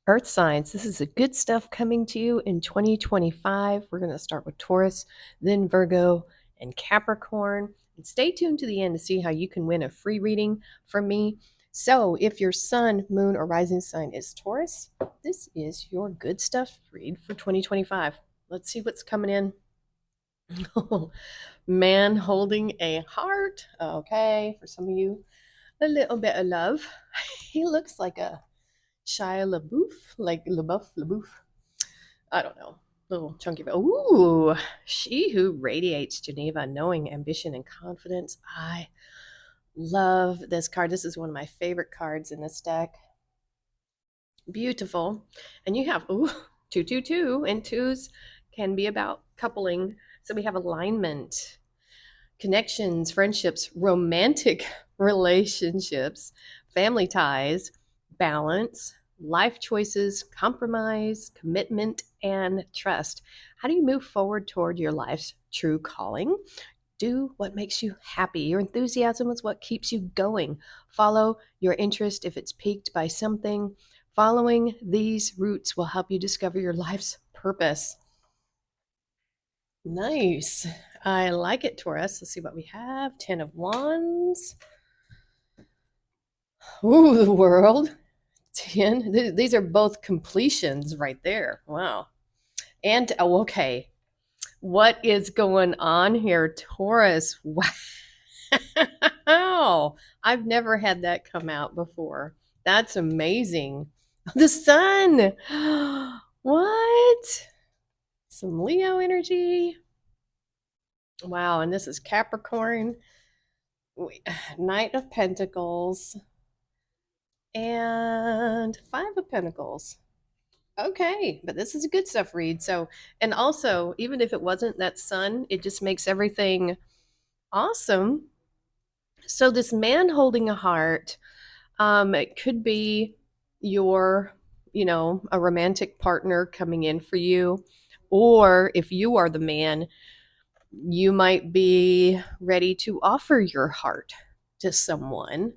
Earth signs, this is a good stuff coming to you in 2025. We're going to start with Taurus, then Virgo, and Capricorn. And stay tuned to the end to see how you can win a free reading from me. So, if your sun, moon, or rising sign is Taurus, this is your good stuff read for 2025. Let's see what's coming in. Man holding a heart. Okay, for some of you, a little bit of love. He looks like a Shia LaBeouf, like LaBeouf. I don't know. Little chunky. Ooh, she who radiates Geneva, knowing, ambition, and confidence. I love this card. This is one of my favorite cards in this deck. Beautiful. And you have, ooh, 222, and twos can be about coupling. So we have alignment, connections, friendships, romantic relationships, family ties, balance, life choices, compromise, commitment, and trust. How do you move forward toward your life's true calling? Do what makes you happy. Your enthusiasm is what keeps you going. Follow your interest if it's piqued by something. Following these routes will help you discover your life's purpose. Nice. I like it, Taurus. Let's see what we have. 10 of Wands. Ooh, the world. 10. These are both completions right there. Wow. And, oh, okay. What is going on here, Taurus? Wow. I've never had that come out before. That's amazing. The sun. What? Some Leo energy. Wow. And this is Capricorn. Knight of Pentacles and Five of Pentacles. Okay, but this is a good stuff read. So, and also, even if it wasn't that sun, it just makes everything awesome. So, this man holding a heart, it could be your, a romantic partner coming in for you, or if you are the man, you might be ready to offer your heart to someone.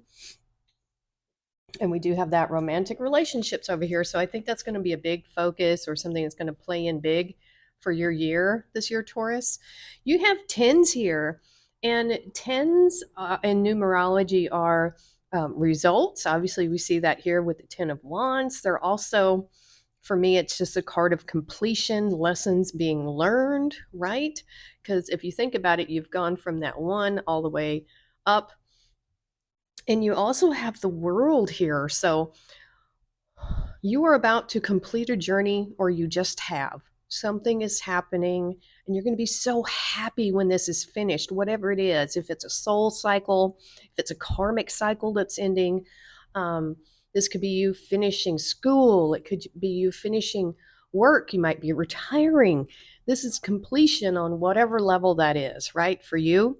And we do have that romantic relationships over here. So I think that's going to be a big focus or something that's going to play in big for your year this year, Taurus. You have tens here, and tens in numerology are results. Obviously, we see that here with the 10 of Wands. They're also, for me, it's just a card of completion, lessons being learned, right? Because if you think about it, you've gone from that one all the way up. And you also have the world here. So you are about to complete a journey, or you just have. Something is happening, and you're going to be so happy when this is finished, whatever it is. If it's a soul cycle, if it's a karmic cycle that's ending, this could be you finishing school, it could be you finishing work, you might be retiring. This is completion on whatever level that is, right? For you,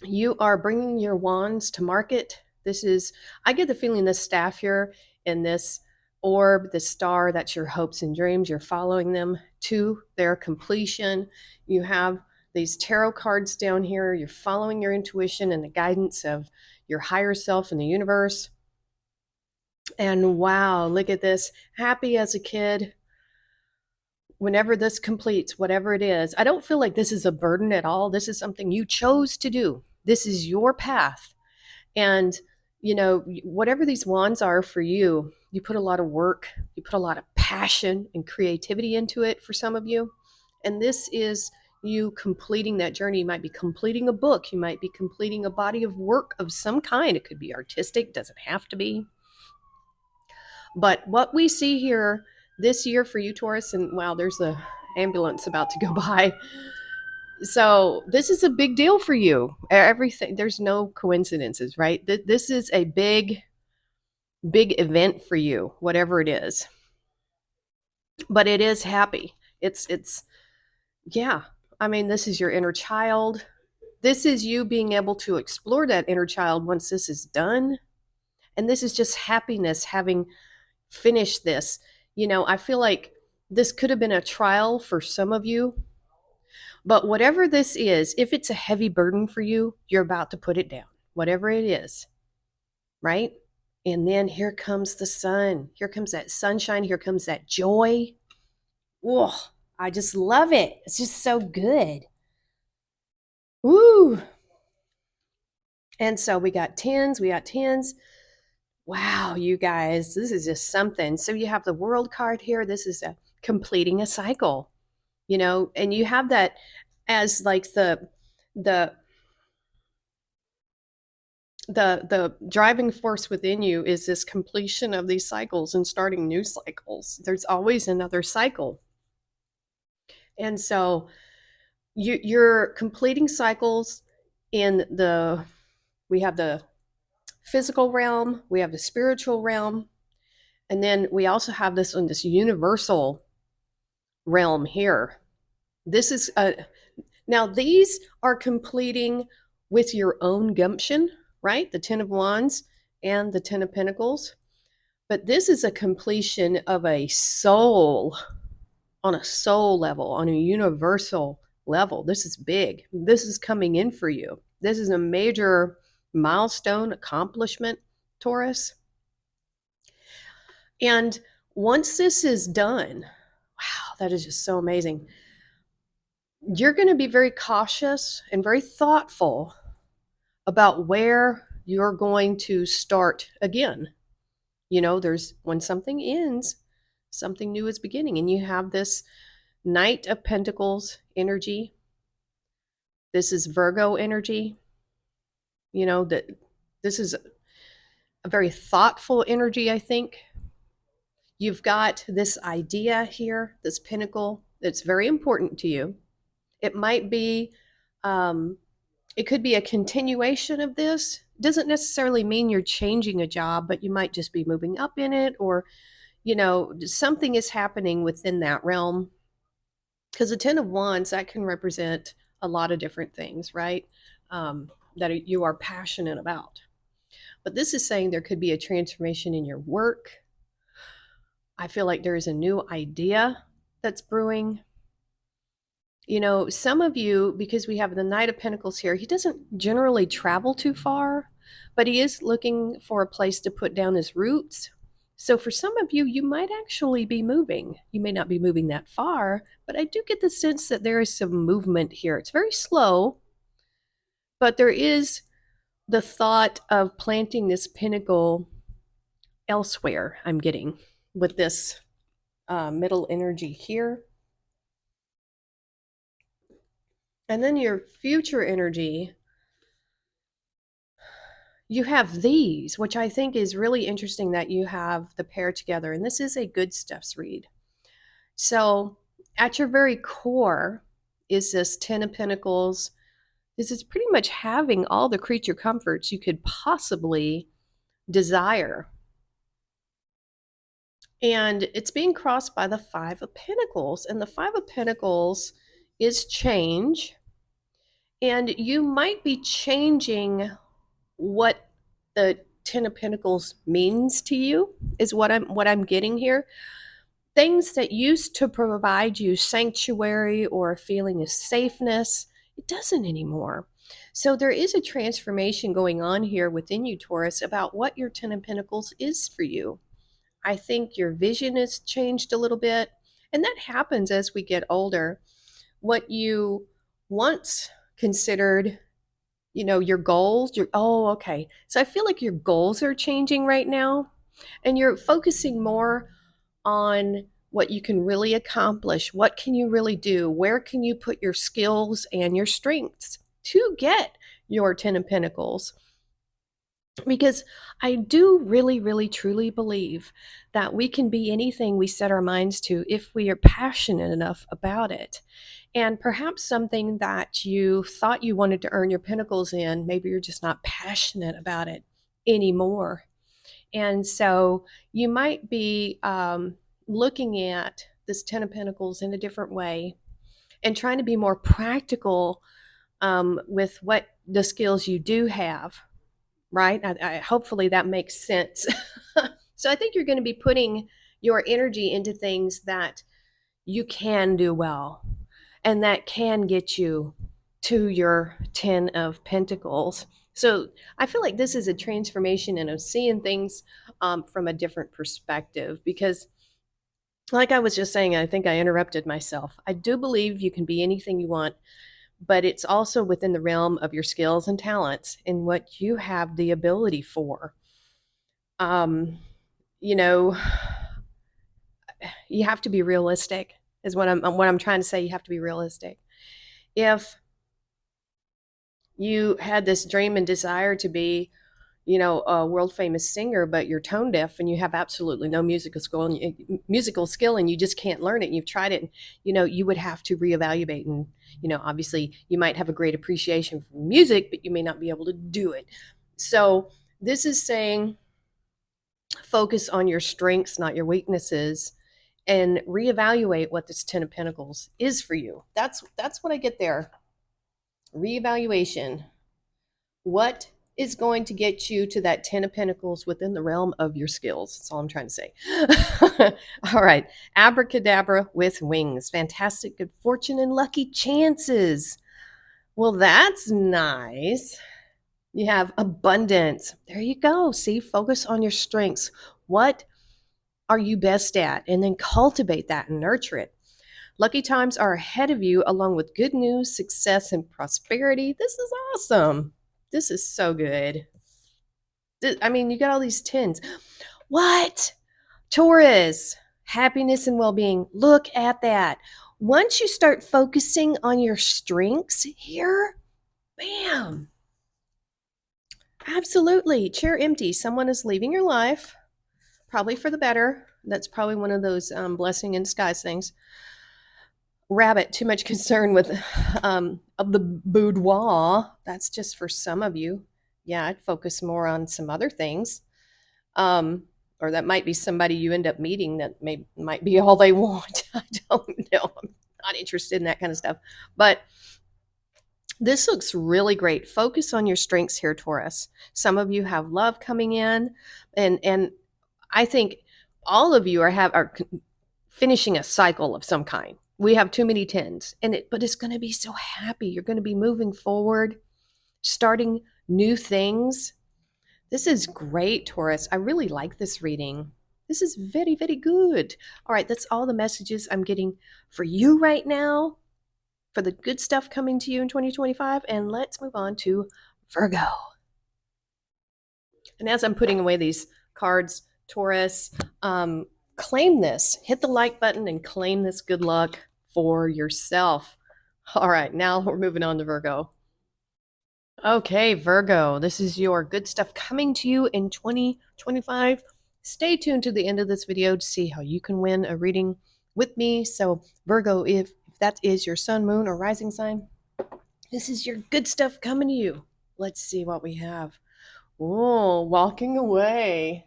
you are bringing your wands to market. This is, I get the feeling this staff here in this orb, the star, that's your hopes and dreams. You're following them to their completion. You have these tarot cards down here. You're following your intuition and the guidance of your higher self in the universe. And wow, look at this. Happy as a kid. Whenever this completes, whatever it is, I don't feel like this is a burden at all. This is something you chose to do. This is your path. And, whatever these wands are for you, you put a lot of work, you put a lot of passion and creativity into it for some of you. And this is you completing that journey. You might be completing a book, you might be completing a body of work of some kind. It could be artistic, doesn't have to be. But what we see here this year for you, Taurus, and wow, there's a ambulance about to go by. So this is a big deal for you. Everything, there's no coincidences, right? This is a big, big event for you, whatever it is. But it is happy. It's yeah. I mean, this is your inner child. This is you being able to explore that inner child once this is done. And this is just happiness having finished this. I feel like this could have been a trial for some of you. But whatever this is, if it's a heavy burden for you, you're about to put it down, whatever it is, right? And then here comes the sun. Here comes that sunshine. Here comes that joy. Whoa, I just love it. It's just so good. Woo. And so we got tens, we got tens. Wow, you guys, this is just something. So you have the world card here. This is a completing a cycle, and you have that as like the the driving force within you is this completion of these cycles and starting new cycles. There's always another cycle. And so you're completing cycles in the we have the physical realm, we have the spiritual realm, and then we also have this in this universal realm here. This is now these are completing with your own gumption, right? The 10 of wands and the 10 of pentacles. But this is a completion of a soul, on a soul level, on a universal level. This is big. This is coming in for you. This is a major milestone accomplishment, Taurus. And once this is done, wow, that is just so amazing. You're going to be very cautious and very thoughtful about where you're going to start again. There's when something ends, something new is beginning, and you have this Knight of Pentacles energy. This is Virgo energy. That this is a very thoughtful energy, I think. You've got this idea here, this pinnacle that's very important to you. It might be, it could be a continuation of this. Doesn't necessarily mean you're changing a job, but you might just be moving up in it, or, something is happening within that realm. Because the 10 of Wands, that can represent a lot of different things, right? That you are passionate about. But this is saying there could be a transformation in your work. I feel like there is a new idea that's brewing. Some of you, because we have the Knight of Pentacles here, he doesn't generally travel too far, but he is looking for a place to put down his roots. So for some of you, you might actually be moving. You may not be moving that far, but I do get the sense that there is some movement here. It's very slow, but there is the thought of planting this pinnacle elsewhere, I'm getting, with this middle energy here. And then your future energy, you have these, which I think is really interesting that you have the pair together. And this is a good stuffs read. So at your very core is this 10 of Pentacles. This is pretty much having all the creature comforts you could possibly desire. And it's being crossed by the 5 of Pentacles. And the 5 of Pentacles is change. And you might be changing what the 10 of Pentacles means to you, is what I'm getting here. Things that used to provide you sanctuary or a feeling of safeness, it doesn't anymore. So there is a transformation going on here within you, Taurus, about what your 10 of Pentacles is for you. I think your vision has changed a little bit, and that happens as we get older. What you once considered, your goals, okay. So I feel like your goals are changing right now, and you're focusing more on what you can really accomplish. What can you really do? Where can you put your skills and your strengths to get your 10 of Pentacles? Because I do really, really, truly believe that we can be anything we set our minds to if we are passionate enough about it. And perhaps something that you thought you wanted to earn your pentacles in, maybe you're just not passionate about it anymore. And so you might be looking at this 10 of Pentacles in a different way and trying to be more practical with what the skills you do have, right? Hopefully that makes sense. So I think you're going to be putting your energy into things that you can do well and that can get you to your 10 of Pentacles. So I feel like this is a transformation and of seeing things from a different perspective because, like I was just saying, I think I interrupted myself. I do believe you can be anything you want, but it's also within the realm of your skills and talents and what you have the ability for. Um, you know, you have to be realistic. Is what I'm trying to say. You have to be realistic. If you had this dream and desire to be, a world famous singer, but you're tone deaf and you have absolutely no musical skill, and you just can't learn it. And you've tried it, and, you would have to reevaluate. And, obviously, you might have a great appreciation for music, but you may not be able to do it. So this is saying focus on your strengths, not your weaknesses, and reevaluate what this Ten of Pentacles is for you. That's what I get there. Reevaluation. What is going to get you to that Ten of Pentacles within the realm of your skills? That's all I'm trying to say. All right. Abracadabra with wings. Fantastic good fortune and lucky chances. Well, that's nice. You have abundance. There you go. See, focus on your strengths. What are you best at? And then cultivate that and nurture it. Lucky times are ahead of you, along with good news, success, and prosperity. This is awesome. This is so good. I mean, you got all these tens. What? Taurus, happiness and well being. Look at that. Once you start focusing on your strengths here, bam. Absolutely. Chair empty. Someone is leaving your life, probably for the better. That's probably one of those blessing in disguise things. Rabbit, too much concern with of the boudoir. That's just for some of you. Yeah, I'd focus more on some other things. Or that might be somebody you end up meeting that might be all they want. I don't know. I'm not interested in that kind of stuff. But this looks really great. Focus on your strengths here, Taurus. Some of you have love coming in, and I think all of you are finishing a cycle of some kind. We have too many tens, but it's going to be so happy. You're going to be moving forward, starting new things. This is great, Taurus. I really like this reading. This is very, very good. All right, that's all the messages I'm getting for you right now, for the good stuff coming to you in 2025. And let's move on to Virgo. And as I'm putting away these cards, Taurus, claim this. Hit the like button and claim this good luck for yourself. All right, now we're moving on to Virgo. Okay, Virgo, this is your good stuff coming to you in 2025. Stay tuned to the end of this video to see how you can win a reading with me. So, Virgo, if that is your sun, moon, or rising sign, this is your good stuff coming to you. Let's see what we have. Oh, walking away.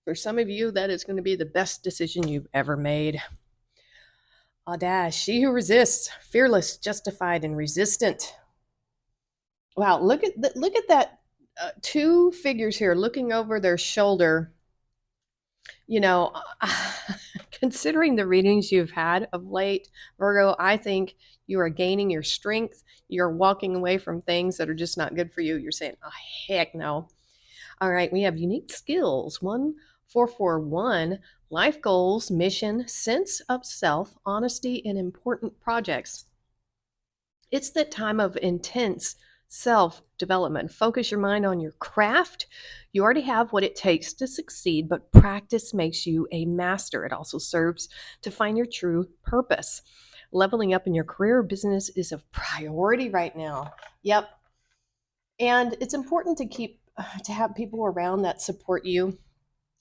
For some of you, that is going to be the best decision you've ever made. Audace, she who resists, fearless, justified, and resistant. Wow, look at that two figures here looking over their shoulder. Considering the readings you've had of late, Virgo, I think you are gaining your strength. You're walking away from things that are just not good for you. You're saying, oh, heck no. All right, we have unique skills. 1441, life goals, mission, sense of self, honesty, and important projects. It's that time of intense self-development. Focus your mind on your craft. You already have what it takes to succeed, but practice makes you a master. It also serves to find your true purpose. Leveling up in your career or business is a priority right now. Yep. And it's important to have people around that support you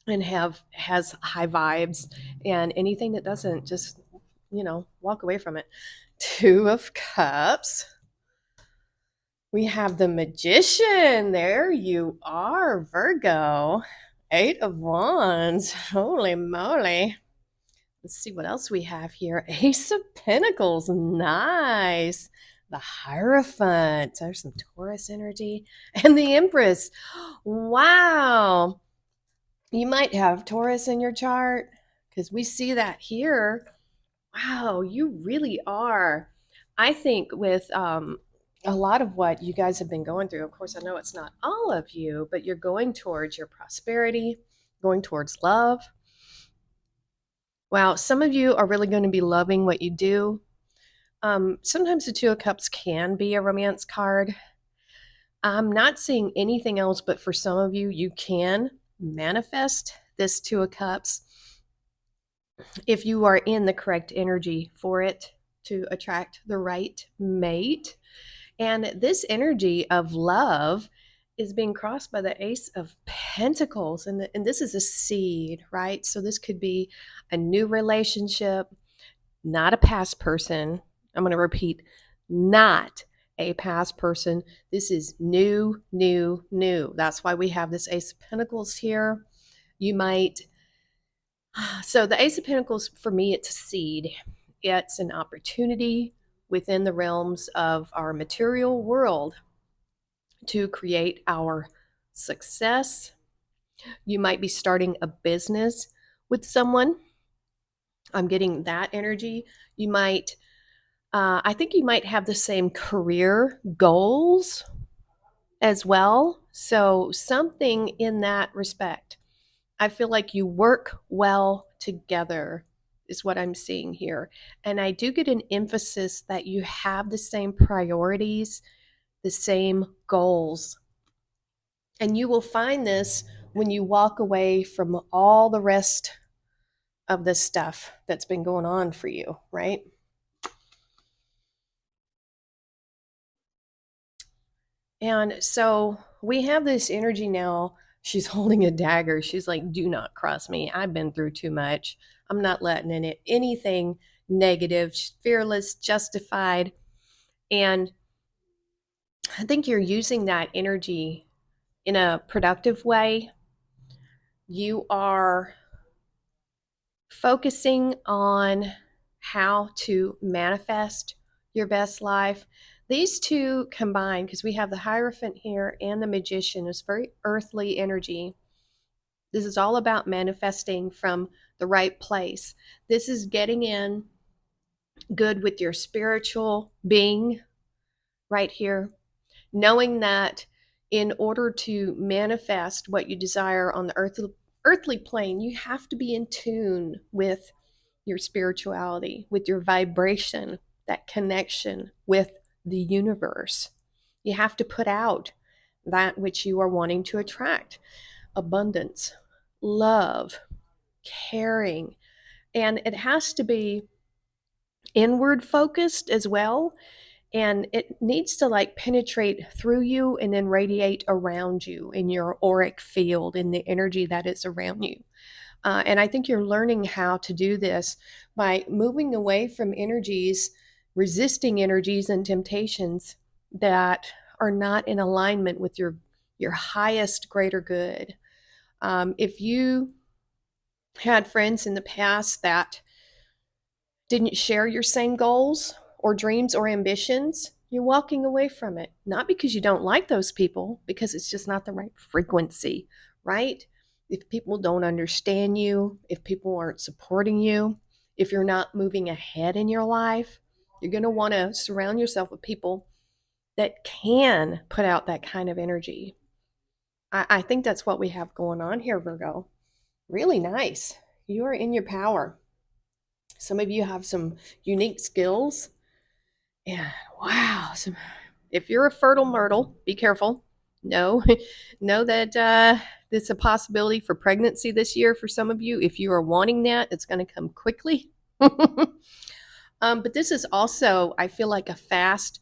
and has high vibes, and anything that doesn't, just walk away from it. Two of Cups. We have the Magician. There you are, Virgo. Eight of Wands. Holy moly. Let's see what else we have here. Ace of Pentacles. Nice. The Hierophant. There's some Taurus energy. And the Empress. Wow. You might have Taurus in your chart because we see that here. Wow, you really are. I think with a lot of what you guys have been going through, of course, I know it's not all of you, but you're going towards your prosperity, going towards love. Wow, some of you are really going to be loving what you do. Sometimes the Two of Cups can be a romance card. I'm not seeing anything else, but for some of you, you can manifest this Two of Cups if you are in the correct energy for it to attract the right mate. And this energy of love is being crossed by the Ace of Pentacles. And this is a seed, right? So this could be a new relationship, not a past person. I'm going to repeat, not a past person. This is new, new, new. That's why we have this Ace of Pentacles here. You might, so the Ace of Pentacles, for me, it's a seed, it's an opportunity within the realms of our material world to create our success. You might be starting a business with someone. I'm getting that energy. You might, I think you might have the same career goals as well. So, something in that respect. I feel like you work well together, is what I'm seeing here. And I do get an emphasis that you have the same priorities, the same goals. And you will find this when you walk away from all the rest of this stuff that's been going on for you, right? And so we have this energy now. She's holding a dagger. She's like, do not cross me. I've been through too much. I'm not letting in it anything negative. She's fearless, justified. And I think you're using that energy in a productive way. You are focusing on how to manifest your best life. These two combined, because we have the Hierophant here and the Magician, is very earthly energy. This is all about manifesting from the right place. This is getting in good with your spiritual being right here, knowing that in order to manifest what you desire on the earthly plane, you have to be in tune with your spirituality, with your vibration, that connection with the universe. You have to put out that which you are wanting to attract: abundance, love, caring. And it has to be inward focused as well. And it needs to like penetrate through you and then radiate around you in your auric field, in the energy that is around you. And I think you're learning how to do this by moving away from energies, resisting energies and temptations that are not in alignment with your highest greater good. If you had friends in the past that didn't share your same goals or dreams or ambitions, you're walking away from it. Not because you don't like those people, because it's just not the right frequency, right? If people don't understand you, if people aren't supporting you, if you're not moving ahead in your life, you're going to want to surround yourself with people that can put out that kind of energy. I think that's what we have going on here, Virgo. Really nice. You are in your power. Some of you have some unique skills. And wow, if you're a fertile myrtle, be careful. No, know that it's a possibility for pregnancy this year for some of you. If you are wanting that, it's going to come quickly. But this is also, I feel like, a fast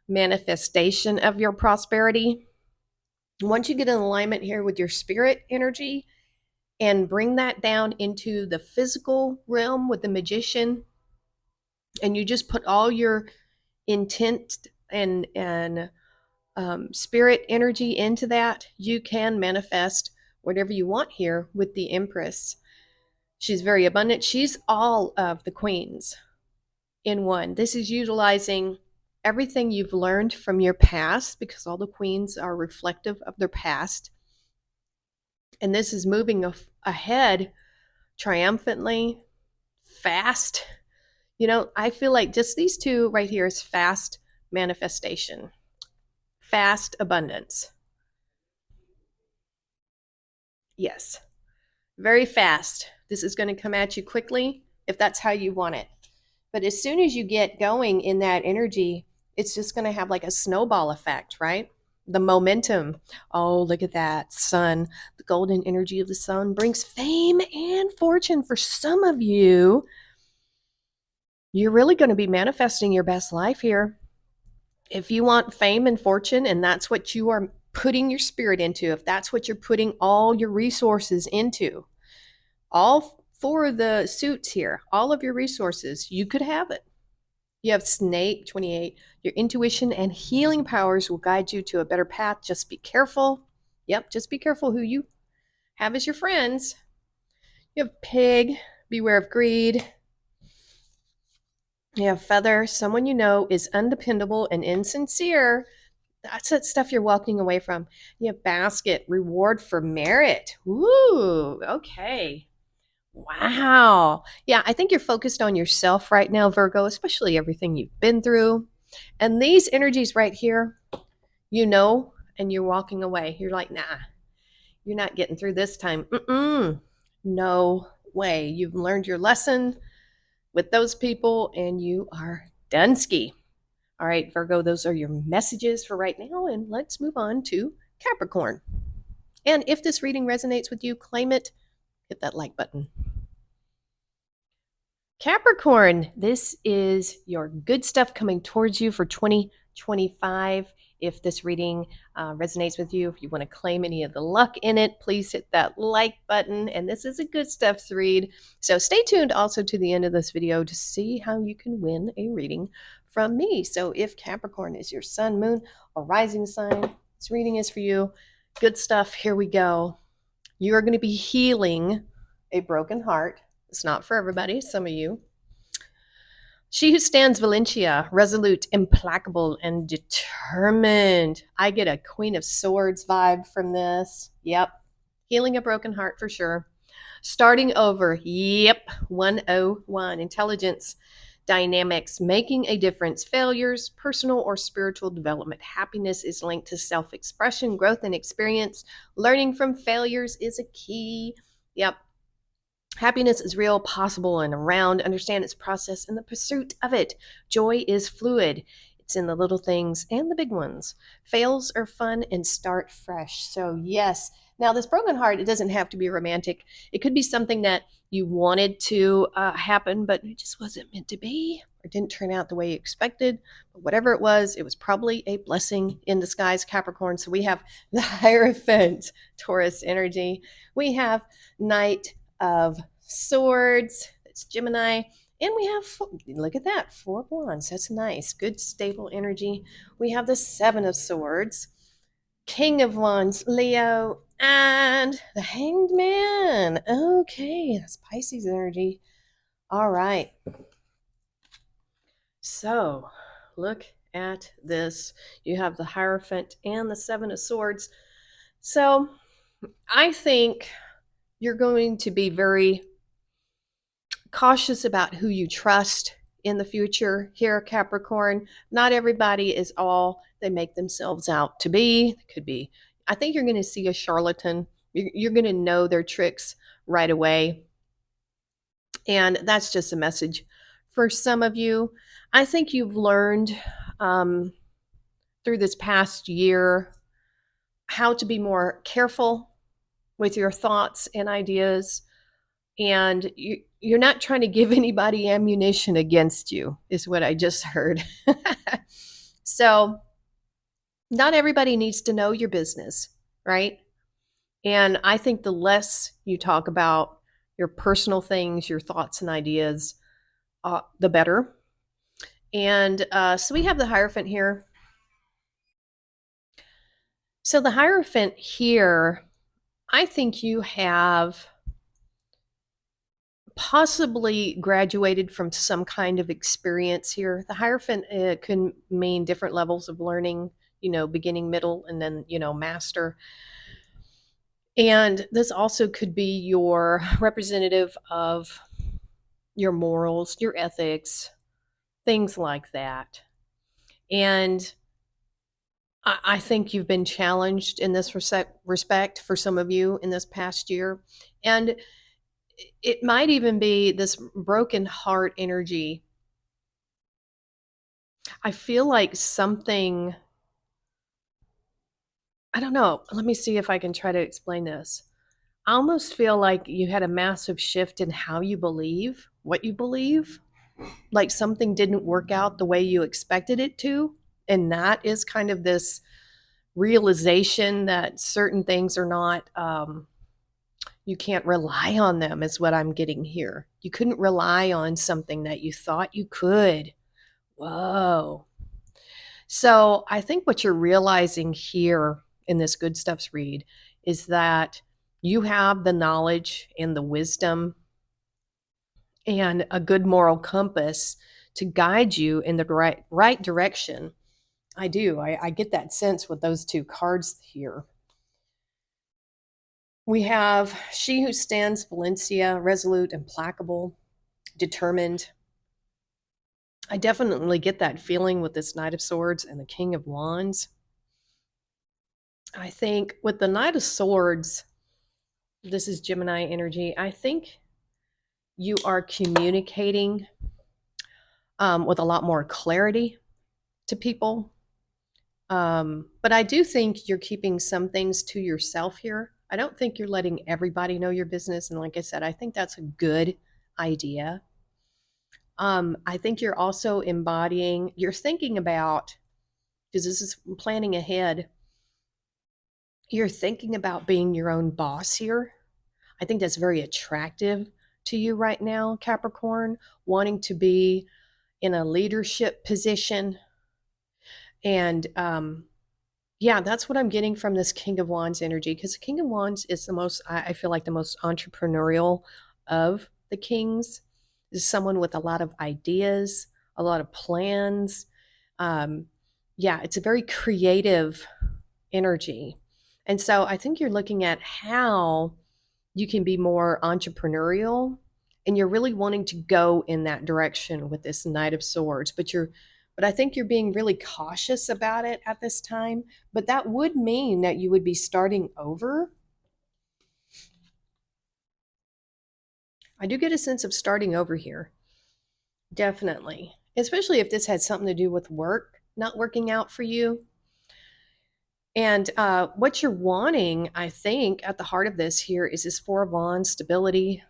manifestation of your prosperity. Once you get in alignment here with your spirit energy and bring that down into the physical realm with the Magician, and you just put all your intent and spirit energy into that, you can manifest whatever you want here with the Empress. She's very abundant. She's all of the queens in one. This is utilizing everything you've learned from your past, because all the queens are reflective of their past. And this is moving ahead triumphantly, fast. You know, I feel like just these two right here is fast manifestation, fast abundance. Yes, very fast. This is going to come at you quickly if that's how you want it. But as soon as you get going in that energy, it's just going to have like a snowball effect, right? The momentum. Oh, look at that sun. The golden energy of the sun brings fame and fortune for some of you. You're really going to be manifesting your best life here. If you want fame and fortune, and that's what you are putting your spirit into, if that's what you're putting all your resources into, all four of the suits here, all of your resources, you could have it. You have Snake 28. Your intuition and healing powers will guide you to a better path. Just be careful. Yep, just be careful who you have as your friends. You have Pig, beware of greed. You have Feather, someone you know is undependable and insincere. That's that stuff you're walking away from. You have Basket, reward for merit. Woo, okay. Wow. Yeah, I think you're focused on yourself right now, Virgo, especially everything you've been through. And these energies right here, you know, and you're walking away. You're like, nah, you're not getting through this time. No way. You've learned your lesson with those people and you are done ski. All right, Virgo, those are your messages for right now. And let's move on to Capricorn. And if this reading resonates with you, claim it, hit that like button. Capricorn, this is your good stuff coming towards you for 2025. If this reading resonates with you, if you want to claim any of the luck in it, please hit that like button. And this is a good stuff to read. So stay tuned also to the end of this video to see how you can win a reading from me. So if Capricorn is your sun, moon, or rising sign, this reading is for you. Good stuff. Here we go. You are going to be healing a broken heart. It's not for everybody, some of you. She who stands Valentia, resolute, implacable, and determined. I get a Queen of Swords vibe from this. Yep. Healing a broken heart for sure. Starting over. Yep. 101. Intelligence, dynamics, making a difference, failures, personal or spiritual development. Happiness is linked to self-expression, growth, and experience. Learning from failures is a key. Yep. Happiness is real, possible, and around. Understand its process and the pursuit of it. Joy is fluid. It's in the little things and the big ones. Fails are fun and start fresh. So, yes. Now, this broken heart, it doesn't have to be romantic. It could be something that you wanted to happen, but it just wasn't meant to be or didn't turn out the way you expected. But whatever it was probably a blessing in disguise, Capricorn. So we have the Hierophant, Taurus energy. We have Knight of Swords, that's Gemini, and we have look at that, 4 wands. That's nice, good stable energy. We have the 7 of Swords, King of Wands, Leo, and the Hanged Man. Okay, that's Pisces energy. All right, so look at this. You have the Hierophant and the 7 of Swords. So I think you're going to be very cautious about who you trust in the future here, Capricorn. Not everybody is all they make themselves out to be. It could be. I think you're going to see a charlatan. You're going to know their tricks right away. And that's just a message for some of you. I think you've learned through this past year how to be more careful with your thoughts and ideas. And you're not trying to give anybody ammunition against you, is what I just heard. So not everybody needs to know your business, right? And I think the less you talk about your personal things, your thoughts and ideas, the better. And so we have the Hierophant here. So the Hierophant here, I think you have possibly graduated from some kind of experience here. The Hierophant can mean different levels of learning, beginning, middle, and then, master. And this also could be your representative of your morals, your ethics, things like that. And I think you've been challenged in this respect for some of you in this past year. And it might even be this broken heart energy. I feel like something, I don't know. Let me see if I can try to explain this. I almost feel like you had a massive shift in how you believe, what you believe, like something didn't work out the way you expected it to. And that is kind of this realization that certain things are not, you can't rely on them, is what I'm getting here. You couldn't rely on something that you thought you could. Whoa. So I think what you're realizing here in this Good Stuffs read is that you have the knowledge and the wisdom and a good moral compass to guide you in the right direction. I do. I get that sense with those two cards here. We have She Who Stands, Valencia, resolute, implacable, determined. I definitely get that feeling with this Knight of Swords and the King of Wands. I think with the Knight of Swords, this is Gemini energy. I think you are communicating with a lot more clarity to people. But I do think you're keeping some things to yourself here. I don't think you're letting everybody know your business. And like I said, I think that's a good idea. I think you're also embodying, you're thinking about, because this is planning ahead, you're thinking about being your own boss here. I think that's very attractive to you right now, Capricorn, wanting to be in a leadership position. And yeah, that's what I'm getting from this King of Wands energy, because the King of Wands is the most, I feel like the most entrepreneurial of the kings. Is someone with a lot of ideas, a lot of plans. Um, yeah, it's a very creative energy. And so I think you're looking at how you can be more entrepreneurial, and you're really wanting to go in that direction with this Knight of Swords, but I think you're being really cautious about it at this time. But that would mean that you would be starting over. I do get a sense of starting over here. Definitely. Especially if this had something to do with work not working out for you. And what you're wanting, I think, at the heart of this here is this Four of Wands, stability,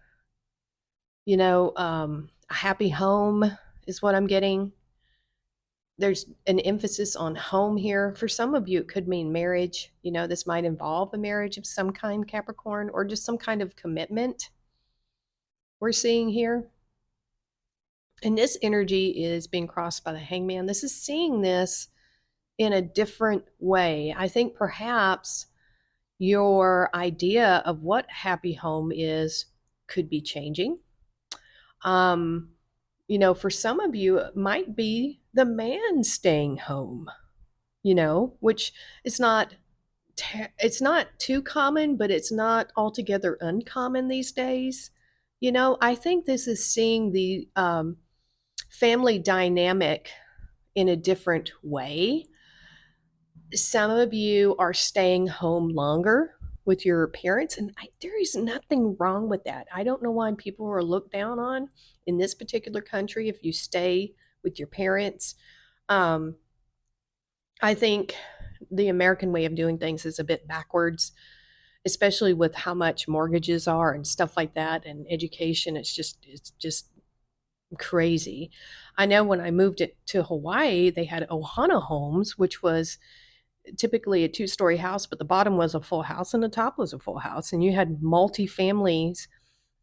a happy home is what I'm getting. There's an emphasis on home here. For some of you, it could mean marriage. This might involve a marriage of some kind, Capricorn, or just some kind of commitment we're seeing here. And this energy is being crossed by the Hangman. This is seeing this in a different way. I think perhaps your idea of what happy home is could be changing. For some of you, it might be the man staying home, which it's not too common, but it's not altogether uncommon these days. I think this is seeing the family dynamic in a different way. Some of you are staying home longer with your parents, and there is nothing wrong with that. I don't know why people are looked down on in this particular country if you stay with your parents. I think the American way of doing things is a bit backwards, especially with how much mortgages are and stuff like that, and education. It's just crazy. I know when I moved it to Hawaii, they had Ohana homes, which was typically a two-story house, but the bottom was a full house and the top was a full house, and you had multi-families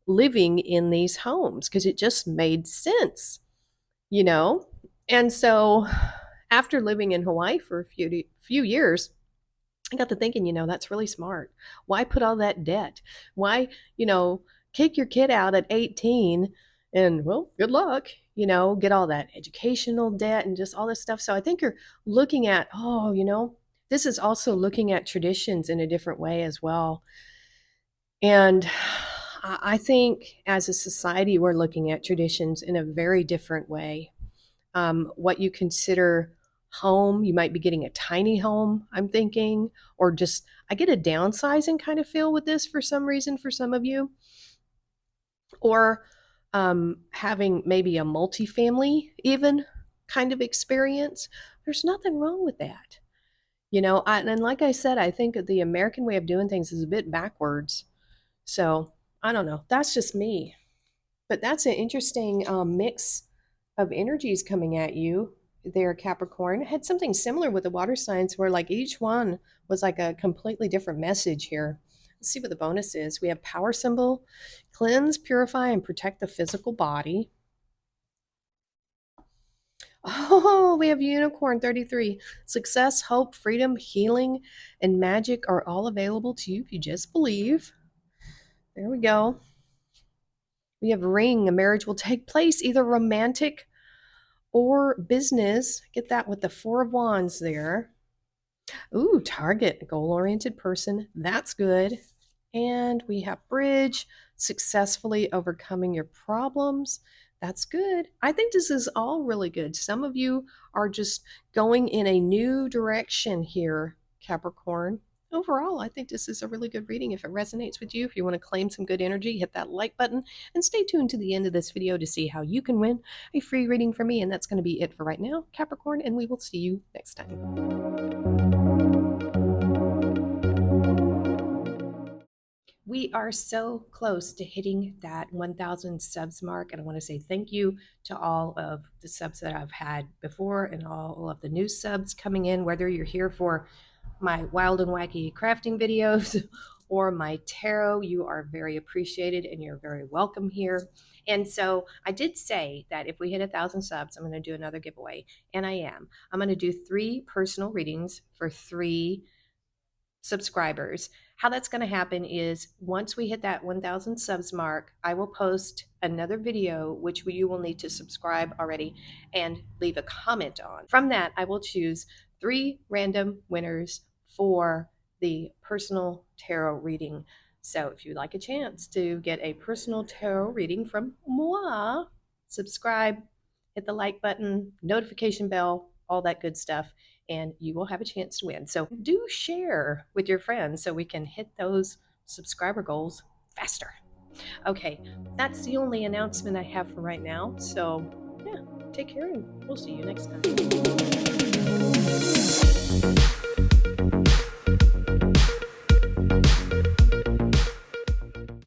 living in these homes because it just made sense, you know. And so, after living in Hawaii for a few years, I got to thinking, that's really smart. Why put all that debt? Why, kick your kid out at 18 and, well, good luck, get all that educational debt and just all this stuff. So I think you're looking at, this is also looking at traditions in a different way as well. And I think as a society, we're looking at traditions in a very different way. What you consider home. You might be getting a tiny home, I'm thinking, or just I get a downsizing kind of feel with this for some reason for some of you, or having maybe a multifamily even kind of experience. There's nothing wrong with that. And like I said, I think the American way of doing things is a bit backwards. So I don't know. That's just me. But that's an interesting mix of energies coming at you there, Capricorn. I had something similar with the water signs where like each one was like a completely different message here. Let's see what the bonus is. We have power symbol, cleanse, purify, and protect the physical body. Oh, we have Unicorn 33. Success, hope, freedom, healing, and magic are all available to you if you just believe. There we go. We have Ring. A marriage will take place, either romantic or business. Get that with the Four of Wands there. Ooh, Target, goal-oriented person. That's good. And we have Bridge, successfully overcoming your problems. That's good. I think this is all really good. Some of you are just going in a new direction here, Capricorn. Overall, I think this is a really good reading. If it resonates with you, if you want to claim some good energy, hit that like button and stay tuned to the end of this video to see how you can win a free reading from me. And that's going to be it for right now, Capricorn, and we will see you next time. We are so close to hitting that 1,000 subs mark, and I want to say thank you to all of the subs that I've had before and all of the new subs coming in, whether you're here for my wild and wacky crafting videos or my tarot. You are very appreciated and you're very welcome here. And so I did say that if we hit 1,000 subs, I'm going to do another giveaway, and I am. I'm going to do 3 personal readings for 3 subscribers. How that's going to happen is once we hit that 1,000 subs mark, I will post another video, which you will need to subscribe already and leave a comment on. From that, I will choose 3 random winners for the personal tarot reading. So if you'd like a chance to get a personal tarot reading from moi, subscribe, hit the like button, notification bell, all that good stuff, and you will have a chance to win. So do share with your friends so we can hit those subscriber goals faster. Okay, that's the only announcement I have for right now. So yeah, take care and we'll see you next time.